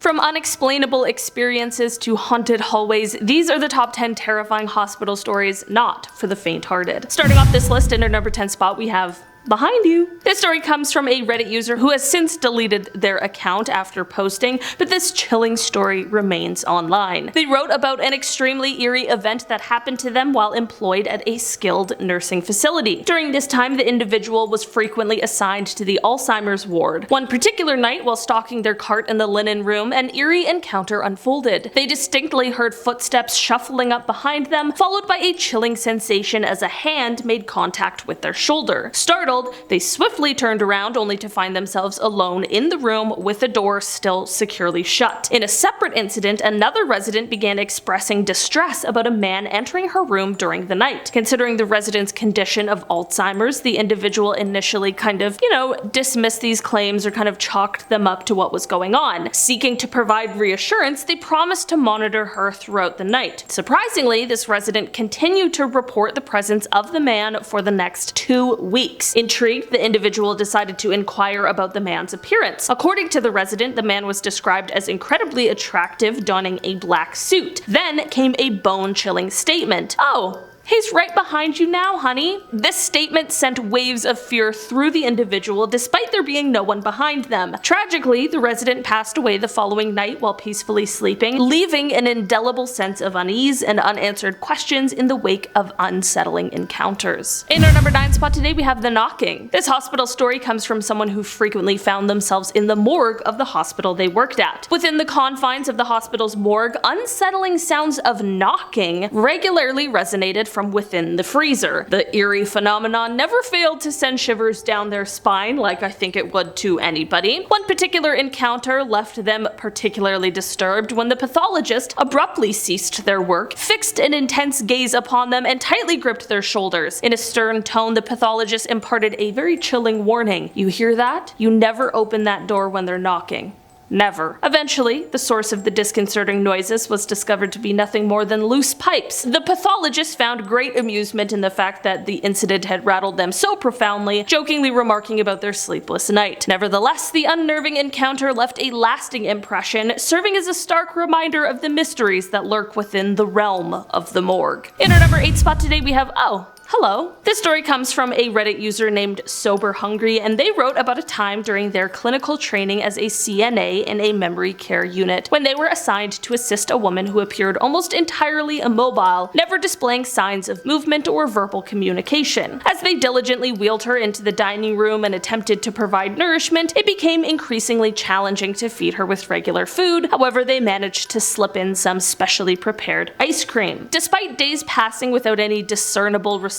From unexplainable experiences to haunted hallways, these are the top 10 terrifying hospital stories not for the faint-hearted. Starting off this list in our number 10 spot, we have behind you. This story comes from a Reddit user who has since deleted their account after posting, but this chilling story remains online. They wrote about an extremely eerie event that happened to them while employed at a skilled nursing facility. During this time, the individual was frequently assigned to the Alzheimer's ward. One particular night, while stocking their cart in the linen room, an eerie encounter unfolded. They distinctly heard footsteps shuffling up behind them, followed by a chilling sensation as a hand made contact with their shoulder. Startled, they swiftly turned around only to find themselves alone in the room with the door still securely shut. In a separate incident, another resident began expressing distress about a man entering her room during the night. Considering the resident's condition of Alzheimer's, the individual initially dismissed these claims or kind of chalked them up to what was going on. Seeking to provide reassurance, they promised to monitor her throughout the night. Surprisingly, this resident continued to report the presence of the man for the next 2 weeks. Intrigued, the individual decided to inquire about the man's appearance. According to the resident, the man was described as incredibly attractive, donning a black suit. Then came a bone-chilling statement. "Oh, he's right behind you now, honey." This statement sent waves of fear through the individual despite there being no one behind them. Tragically, the resident passed away the following night while peacefully sleeping, leaving an indelible sense of unease and unanswered questions in the wake of unsettling encounters. In our number 9 spot today, we have the knocking. This hospital story comes from someone who frequently found themselves in the morgue of the hospital they worked at. Within the confines of the hospital's morgue, unsettling sounds of knocking regularly resonated from within the freezer. The eerie phenomenon never failed to send shivers down their spine, like I think it would to anybody. One particular encounter left them particularly disturbed when the pathologist abruptly ceased their work, fixed an intense gaze upon them, and tightly gripped their shoulders. In a stern tone, the pathologist imparted a very chilling warning. "You hear that? You never open that door when they're knocking. Never." Eventually, the source of the disconcerting noises was discovered to be nothing more than loose pipes. The pathologist found great amusement in the fact that the incident had rattled them so profoundly, jokingly remarking about their sleepless night. Nevertheless, the unnerving encounter left a lasting impression, serving as a stark reminder of the mysteries that lurk within the realm of the morgue. In our number 8 spot today, we have hello. This story comes from a Reddit user named Sober Hungry, and they wrote about a time during their clinical training as a CNA in a memory care unit when they were assigned to assist a woman who appeared almost entirely immobile, never displaying signs of movement or verbal communication. As they diligently wheeled her into the dining room and attempted to provide nourishment, it became increasingly challenging to feed her with regular food. However, they managed to slip in some specially prepared ice cream. Despite days passing without any discernible response,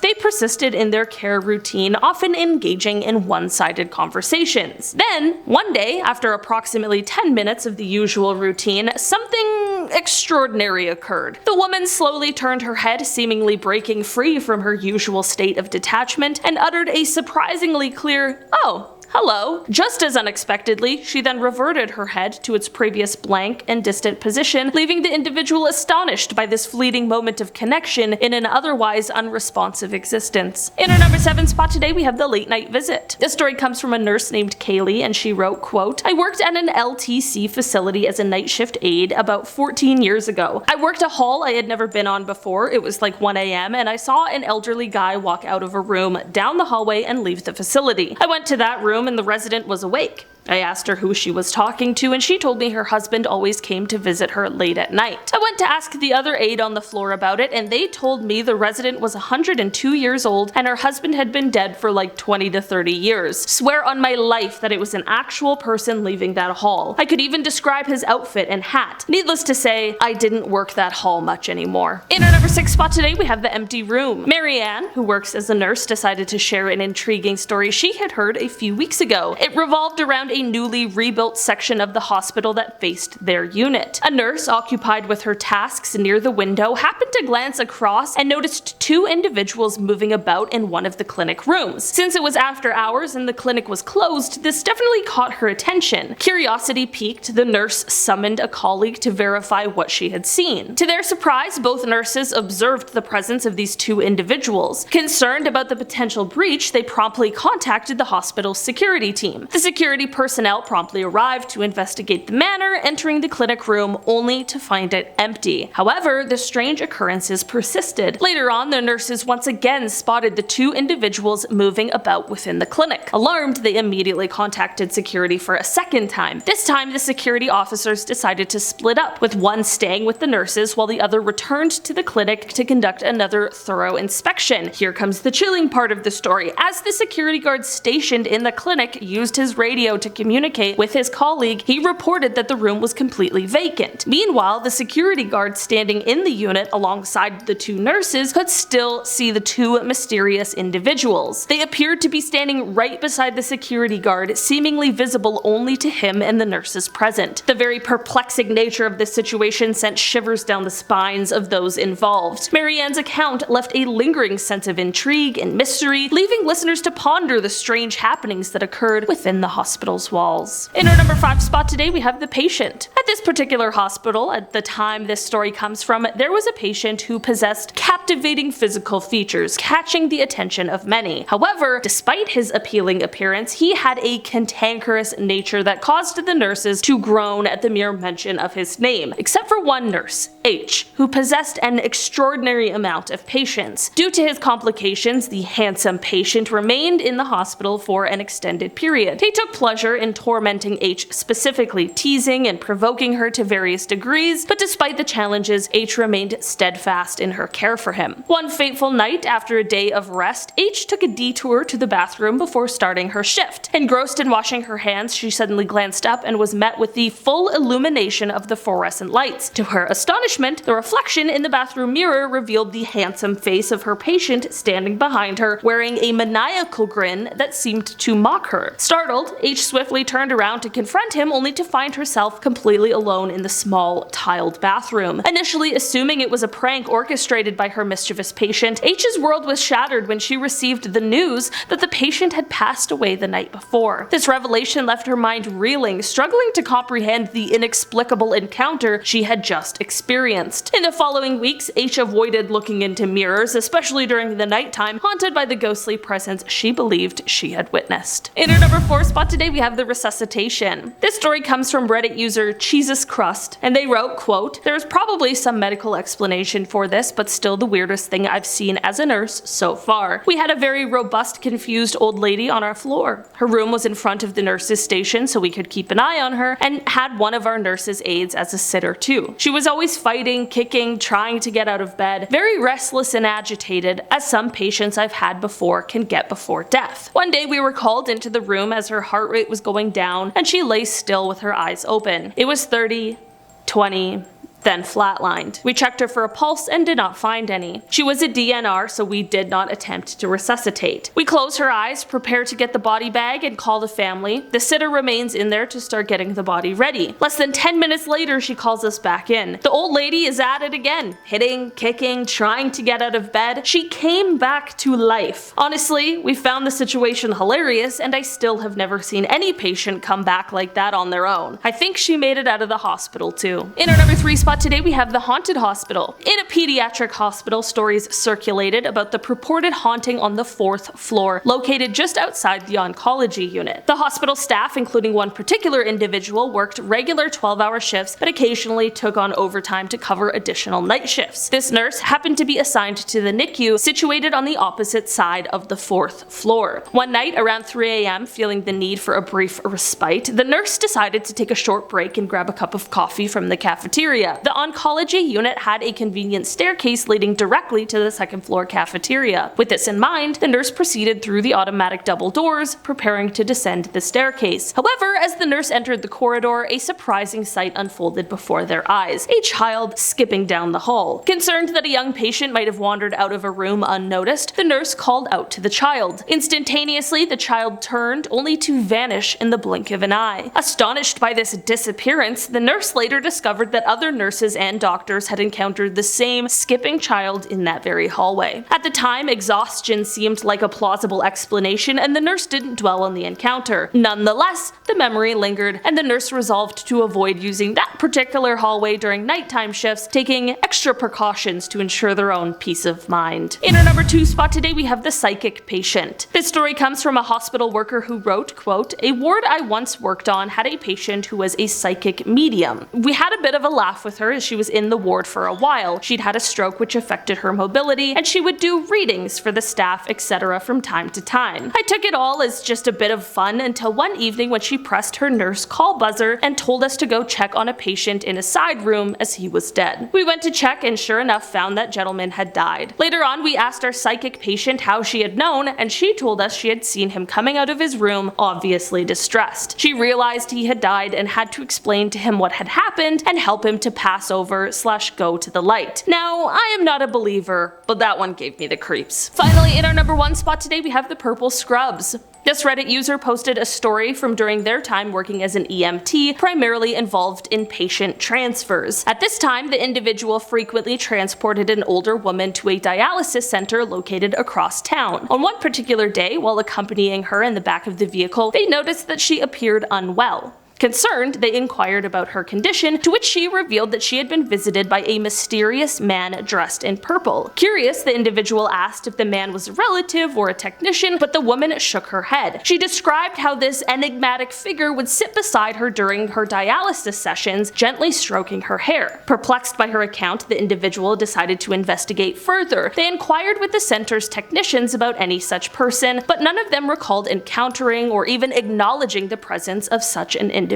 they persisted in their care routine, often engaging in one-sided conversations. Then, one day, after approximately 10 minutes of the usual routine, something extraordinary occurred. The woman slowly turned her head, seemingly breaking free from her usual state of detachment, and uttered a surprisingly clear, "Oh, hello." Just as unexpectedly, she then reverted her head to its previous blank and distant position, leaving the individual astonished by this fleeting moment of connection in an otherwise unresponsive existence. In our number 7 spot today, we have the late night visit. This story comes from a nurse named Kaylee, and she wrote, quote, "I worked at an LTC facility as a night shift aide about 14 years ago. I worked a hall I had never been on before. It was like 1 a.m. and I saw an elderly guy walk out of a room down the hallway and leave the facility. I went to that room and the resident was awake. I asked her who she was talking to, and she told me her husband always came to visit her late at night. I went to ask the other aide on the floor about it, and they told me the resident was 102 years old and her husband had been dead for like 20 to 30 years. Swear on my life that it was an actual person leaving that hall. I could even describe his outfit and hat. Needless to say, I didn't work that hall much anymore." In our number 6 spot today, we have the empty room. Marianne, who works as a nurse, decided to share an intriguing story she had heard a few weeks ago. It revolved around a newly rebuilt section of the hospital that faced their unit. A nurse, occupied with her tasks near the window, happened to glance across and noticed 2 individuals moving about in one of the clinic rooms. Since it was after hours and the clinic was closed, this definitely caught her attention. Curiosity piqued, the nurse summoned a colleague to verify what she had seen. To their surprise, both nurses observed the presence of these 2 individuals. Concerned about the potential breach, they promptly contacted the hospital's security team. The security person personnel promptly arrived to investigate the matter, entering the clinic room only to find it empty. However, the strange occurrences persisted. Later on, the nurses once again spotted the two individuals moving about within the clinic. Alarmed, they immediately contacted security for a second time. This time, the security officers decided to split up, with one staying with the nurses while the other returned to the clinic to conduct another thorough inspection. Here comes the chilling part of the story. As the security guard stationed in the clinic used his radio to communicate with his colleague, he reported that the room was completely vacant. Meanwhile, the security guard standing in the unit alongside the two nurses could still see the two mysterious individuals. They appeared to be standing right beside the security guard, seemingly visible only to him and the nurses present. The very perplexing nature of this situation sent shivers down the spines of those involved. Marianne's account left a lingering sense of intrigue and mystery, leaving listeners to ponder the strange happenings that occurred within the hospital's walls. In our number 5 spot today, we have the patient. At this particular hospital, at the time this story comes from, there was a patient who possessed captivating physical features, catching the attention of many. However, despite his appealing appearance, he had a cantankerous nature that caused the nurses to groan at the mere mention of his name, except for one nurse, H, who possessed an extraordinary amount of patience. Due to his complications, the handsome patient remained in the hospital for an extended period. He took pleasure in tormenting H specifically, teasing and provoking her to various degrees, but despite the challenges, H remained steadfast in her care for him. One fateful night, after a day of rest, H took a detour to the bathroom before starting her shift. Engrossed in washing her hands, she suddenly glanced up and was met with the full illumination of the fluorescent lights. To her astonishment, the reflection in the bathroom mirror revealed the handsome face of her patient standing behind her, wearing a maniacal grin that seemed to mock her. Startled, H swiftly turned around to confront him, only to find herself completely alone in the small, tiled bathroom. Initially assuming it was a prank orchestrated by her mischievous patient, H's world was shattered when she received the news that the patient had passed away the night before. This revelation left her mind reeling, struggling to comprehend the inexplicable encounter she had just experienced. In the following weeks, H avoided looking into mirrors, especially during the nighttime, haunted by the ghostly presence she believed she had witnessed. In our number 4 spot today, we have the Resuscitation. This story comes from Reddit user Jesus Crust, and they wrote, quote, "There's probably some medical explanation for this, but still the weirdest thing I've seen as a nurse so far. We had a very robust, confused old lady on our floor. Her room was in front of the nurse's station so we could keep an eye on her, and had one of our nurse's aides as a sitter too. She was always fighting, kicking, trying to get out of bed, very restless and agitated, as some patients I've had before can get before death. One day we were called into the room as her heart rate was going down, and she lay still with her eyes open. It was 30, 20, then flatlined. We checked her for a pulse and did not find any. She was a DNR, so we did not attempt to resuscitate. We close her eyes, prepare to get the body bag, and call the family. The sitter remains in there to start getting the body ready. Less than 10 minutes later, she calls us back in. The old lady is at it again, hitting, kicking, trying to get out of bed. She came back to life. Honestly, we found the situation hilarious, and I still have never seen any patient come back like that on their own. I think she made it out of the hospital too." In our number 3 spot today, we have the haunted hospital. In a pediatric hospital, stories circulated about the purported haunting on the 4th floor, located just outside the oncology unit. The hospital staff, including one particular individual, worked regular 12-hour shifts, but occasionally took on overtime to cover additional night shifts. This nurse happened to be assigned to the NICU, situated on the opposite side of the 4th floor. One night, around 3 a.m., feeling the need for a brief respite, the nurse decided to take a short break and grab a cup of coffee from the cafeteria. The oncology unit had a convenient staircase leading directly to the 2nd floor cafeteria. With this in mind, the nurse proceeded through the automatic double doors, preparing to descend the staircase. However, as the nurse entered the corridor, a surprising sight unfolded before their eyes: a child skipping down the hall. Concerned that a young patient might have wandered out of a room unnoticed, the nurse called out to the child. Instantaneously, the child turned, only to vanish in the blink of an eye. Astonished by this disappearance, the nurse later discovered that other nurses nurses and doctors had encountered the same skipping child in that very hallway. At the time, exhaustion seemed like a plausible explanation, and the nurse didn't dwell on the encounter. Nonetheless, the memory lingered, and the nurse resolved to avoid using that particular hallway during nighttime shifts, taking extra precautions to ensure their own peace of mind. In our number 2 spot today, we have the psychic patient. This story comes from a hospital worker who wrote, quote, "A ward I once worked on had a patient who was a psychic medium. We had a bit of a laugh with her as she was in the ward for a while. She'd had a stroke which affected her mobility, and she would do readings for the staff, etc. from time to time. I took it all as just a bit of fun until one evening when she pressed her nurse call buzzer and told us to go check on a patient in a side room as he was dead. We went to check and sure enough found that gentleman had died. Later on, we asked our psychic patient how she had known, and she told us she had seen him coming out of his room, obviously distressed. She realized he had died and had to explain to him what had happened and help him to pass over / go to the light. Now, I am not a believer, but that one gave me the creeps." Finally, in our number 1 spot today, we have the purple scrubs. This Reddit user posted a story from during their time working as an EMT, primarily involved in patient transfers. At this time, the individual frequently transported an older woman to a dialysis center located across town. On one particular day, while accompanying her in the back of the vehicle, they noticed that she appeared unwell. Concerned, they inquired about her condition, to which she revealed that she had been visited by a mysterious man dressed in purple. Curious, the individual asked if the man was a relative or a technician, but the woman shook her head. She described how this enigmatic figure would sit beside her during her dialysis sessions, gently stroking her hair. Perplexed by her account, the individual decided to investigate further. They inquired with the center's technicians about any such person, but none of them recalled encountering or even acknowledging the presence of such an individual.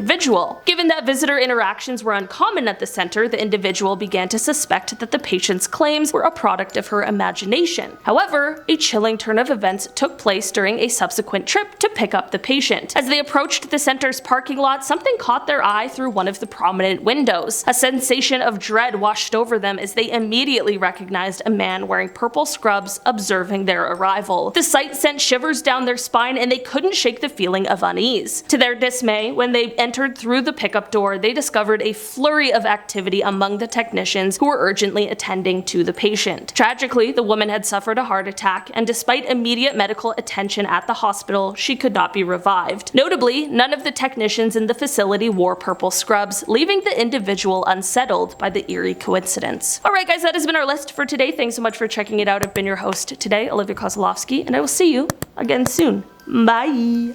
Given that visitor interactions were uncommon at the center, the individual began to suspect that the patient's claims were a product of her imagination. However, a chilling turn of events took place during a subsequent trip to pick up the patient. As they approached the center's parking lot, something caught their eye through one of the prominent windows. A sensation of dread washed over them as they immediately recognized a man wearing purple scrubs observing their arrival. The sight sent shivers down their spine, and they couldn't shake the feeling of unease. To their dismay, when they entered through the pickup door, they discovered a flurry of activity among the technicians who were urgently attending to the patient. Tragically, the woman had suffered a heart attack, and despite immediate medical attention at the hospital, she could not be revived. Notably, none of the technicians in the facility wore purple scrubs, leaving the individual unsettled by the eerie coincidence. Alright guys, that has been our list for today. Thanks so much for checking it out. I've been your host today, Olivia Kozlowski, and I will see you again soon. Bye!